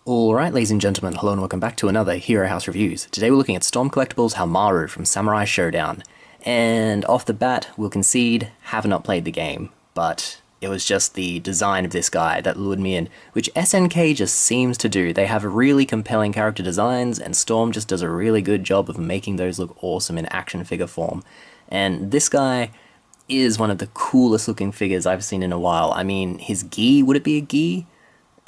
Alright, ladies and gentlemen, hello and welcome back to another Hero House Reviews. Today we're looking at Storm Collectibles Hoahmaru from Samurai Shodown. And off the bat, we'll concede, have not played the game, but it was just the design of this guy that lured me in, which SNK just seems to do. They have really compelling character designs, and Storm just does a really good job of making those look awesome in action figure form. And this guy is one of the coolest looking figures I've seen in a while. I mean, his gi, would it be a gi?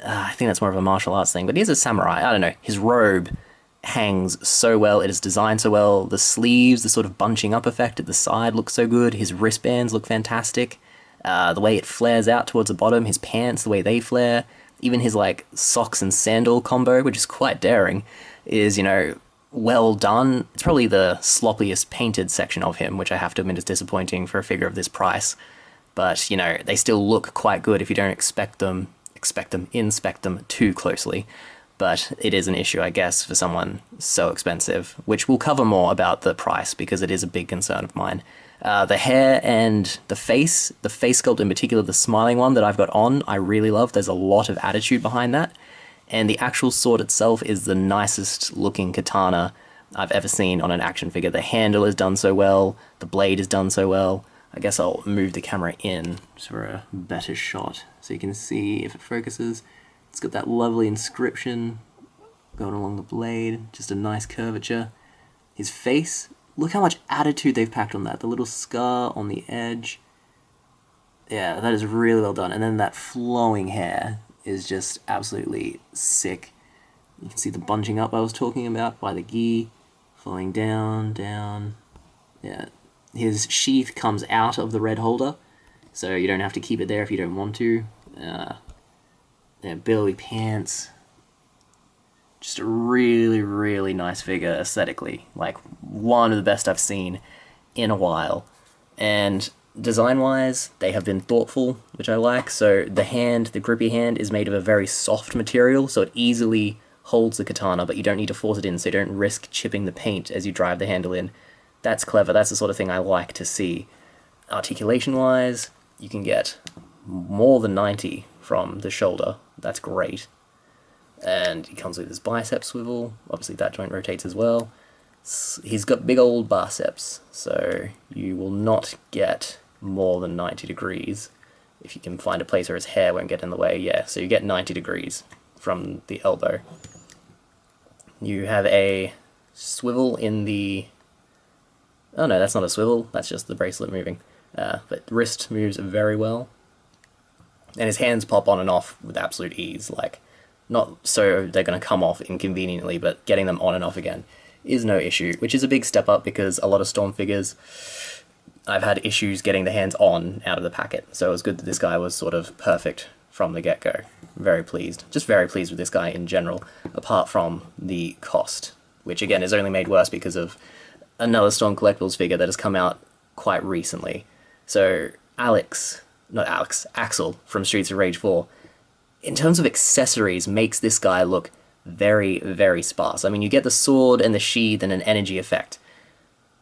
I think that's more of a martial arts thing, but he's a samurai. I don't know. His robe hangs so well. It is designed so well. The sleeves, the sort of bunching up effect at the side looks so good. His wristbands look fantastic. The way it flares out towards the bottom, his pants, the way they flare, even his like socks and sandal combo, which is quite daring, is, well done. It's probably the sloppiest painted section of him, which I have to admit is disappointing for a figure of this price. But, they still look quite good if you don't inspect them too closely, but it is an issue, I guess, for someone so expensive, which we'll cover more about the price because it is a big concern of mine. The hair and the face sculpt in particular, the smiling one that I've got on, I really love. There's a lot of attitude behind that, and the actual sword itself is the nicest looking katana I've ever seen on an action figure. The handle is done so well, the blade is done so well. I guess I'll move the camera in just for a better shot so you can see if it focuses. It's got that lovely inscription going along the blade, just a nice curvature. His face, look how much attitude they've packed on that. The little scar on the edge. Yeah, that is really well done. And then that flowing hair is just absolutely sick. You can see the bunching up I was talking about by the gi, flowing down, down. Yeah. His sheath comes out of the red holder, so you don't have to keep it there if you don't want to. Yeah, billowy pants. Just a really, really nice figure aesthetically. Like, one of the best I've seen in a while. And design-wise, they have been thoughtful, which I like. So the hand, the grippy hand, is made of a very soft material, so it easily holds the katana, but you don't need to force it in, so you don't risk chipping the paint as you drive the handle in. That's clever. That's the sort of thing I like to see. Articulation-wise, you can get more than 90 from the shoulder. That's great. And he comes with his bicep swivel. Obviously that joint rotates as well. He's got big old biceps, so you will not get more than 90 degrees. If you can find a place where his hair won't get in the way, yeah. So you get 90 degrees from the elbow. You have a swivel in the... Oh no, that's not a swivel, that's just the bracelet moving. But wrist moves very well. And his hands pop on and off with absolute ease, like, not so they're going to come off inconveniently, but getting them on and off again is no issue, which is a big step up because a lot of Storm figures, I've had issues getting the hands on out of the packet, so it was good that this guy was sort of perfect from the get-go. Very pleased. Just very pleased with this guy in general, apart from the cost, which again is only made worse because of another Storm Collectibles figure that has come out quite recently. So Axel from Streets of Rage 4, in terms of accessories, makes this guy look very, very sparse. I mean, you get the sword and the sheath and an energy effect,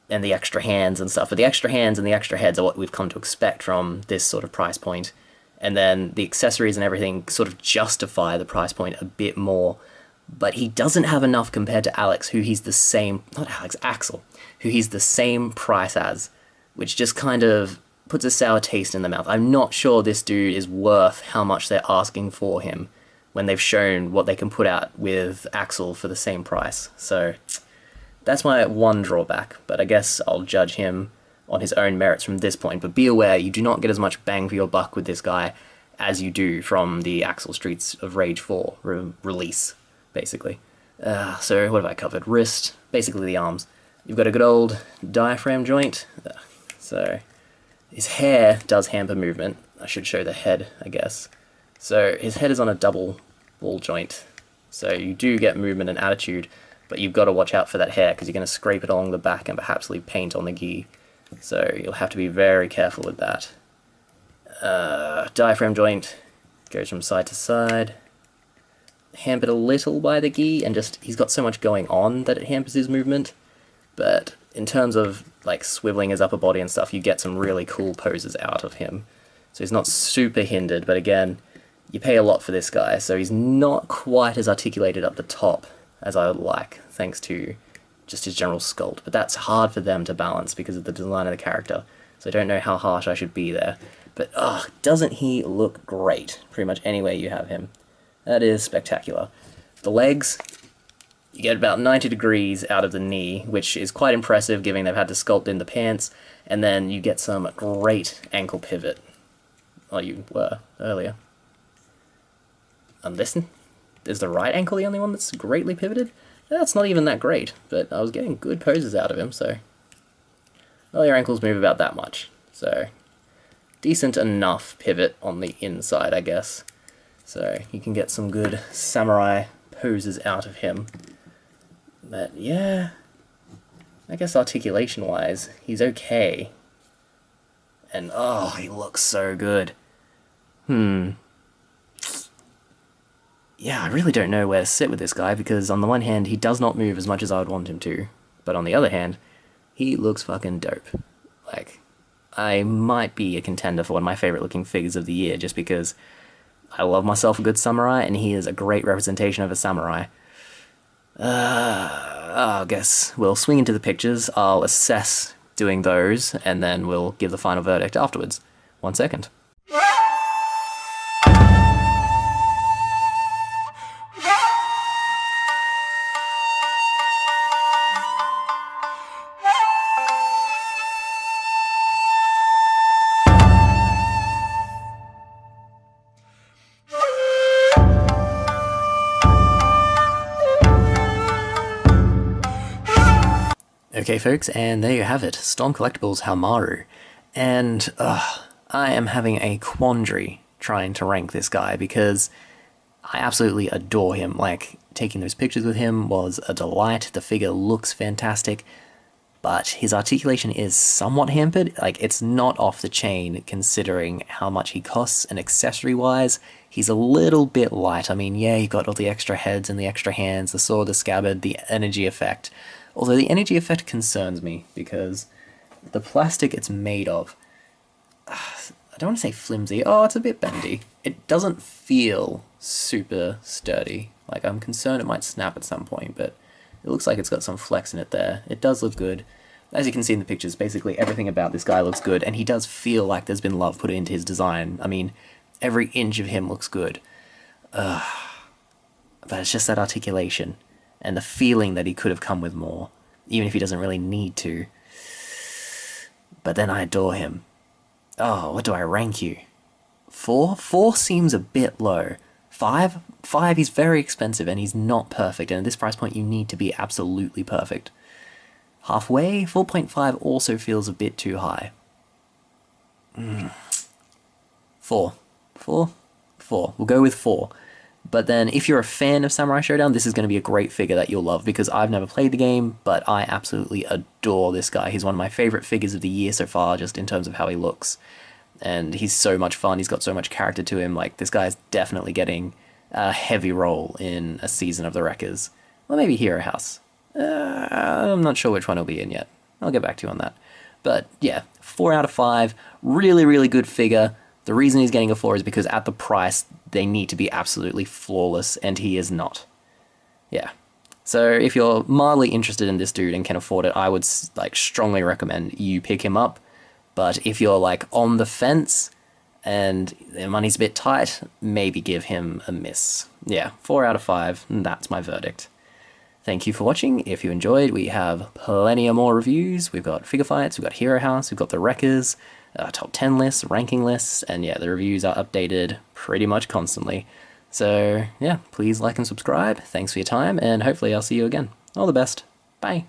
and the extra hands and stuff, but the extra hands and the extra heads are what we've come to expect from this sort of price point. And then the accessories and everything sort of justify the price point a bit more, but he doesn't have enough compared to Alex, who he's the same, not Alex, Axel, who he's the same price as, which just kind of puts a sour taste in the mouth. I'm not sure this dude is worth how much they're asking for him when they've shown what they can put out with Axel for the same price. So that's my one drawback, but I guess I'll judge him on his own merits from this point. But be aware, you do not get as much bang for your buck with this guy as you do from the Axel Streets of Rage 4 release, basically. So what have I covered? Wrist, basically the arms. You've got a good old diaphragm joint. So his hair does hamper movement. I should show the head, I guess. So his head is on a double ball joint. So you do get movement and attitude, but you've got to watch out for that hair because you're going to scrape it along the back and perhaps leave paint on the gi. So you'll have to be very careful with that. Diaphragm joint goes from side to side. Hampered a little by the gi, and just he's got so much going on that it hampers his movement. But in terms of like swiveling his upper body and stuff, you get some really cool poses out of him. So he's not super hindered, but again, you pay a lot for this guy, so he's not quite as articulated up the top as I would like, thanks to just his general sculpt. But that's hard for them to balance because of the design of the character, so I don't know how harsh I should be there. But, doesn't he look great, pretty much any way you have him. That is spectacular. The legs, you get about 90 degrees out of the knee, which is quite impressive given they've had to sculpt in the pants, and then you get some great ankle pivot. Well, you were earlier. Listen, is the right ankle the only one that's greatly pivoted? That's not even that great, but I was getting good poses out of him, so... Well, your ankles move about that much, so... Decent enough pivot on the inside, I guess. So you can get some good samurai poses out of him. But yeah, I guess articulation-wise, he's okay. And oh, he looks so good. Yeah, I really don't know where to sit with this guy, because on the one hand, he does not move as much as I would want him to. But on the other hand, he looks fucking dope. Like, I might be a contender for one of my favorite looking figures of the year, just because I love myself a good samurai, and he is a great representation of a samurai. I guess we'll swing into the pictures, I'll assess doing those, and then we'll give the final verdict afterwards. 1 second. Okay folks, and there you have it, Storm Collectibles Hoahmaru. And, I am having a quandary trying to rank this guy, because I absolutely adore him. Like, taking those pictures with him was a delight, the figure looks fantastic, but his articulation is somewhat hampered. Like, it's not off the chain considering how much he costs, and accessory-wise, he's a little bit light. I mean, yeah, you got all the extra heads and the extra hands, the sword, the scabbard, the energy effect. Although the energy effect concerns me, because the plastic it's made of, I don't want to say flimsy, it's a bit bendy. It doesn't feel super sturdy. Like, I'm concerned it might snap at some point, but it looks like it's got some flex in it there. It does look good. As you can see in the pictures, basically everything about this guy looks good, and he does feel like there's been love put into his design. I mean, every inch of him looks good. But it's just that articulation, and the feeling that he could have come with more, even if he doesn't really need to. But then I adore him. Oh, what do I rank you? 4? 4 seems a bit low. 5? 5, he's very expensive and he's not perfect, and at this price point you need to be absolutely perfect. Halfway? 4.5 also feels a bit too high. 4. 4? 4. We'll go with 4. But then, if you're a fan of Samurai Shodown, this is going to be a great figure that you'll love, because I've never played the game, but I absolutely adore this guy. He's one of my favourite figures of the year so far, just in terms of how he looks. And he's so much fun, he's got so much character to him. Like, this guy's definitely getting a heavy role in a season of the Wreckers. Well, maybe Hero House. I'm not sure which one he'll be in yet. I'll get back to you on that. But yeah, 4 out of 5. Really, really good figure. The reason he's getting a 4 is because at the price, they need to be absolutely flawless, and he is not. Yeah. So if you're mildly interested in this dude and can afford it, I would strongly recommend you pick him up. But if you're on the fence and the money's a bit tight, maybe give him a miss. Yeah, 4 out of 5, and that's my verdict. Thank you for watching. If you enjoyed, we have plenty of more reviews. We've got figure fights, we've got Hero House, we've got the Wreckers, top 10 lists, ranking lists, and yeah, the reviews are updated pretty much constantly. So yeah, please like and subscribe. Thanks for your time, and hopefully I'll see you again. All the best. Bye.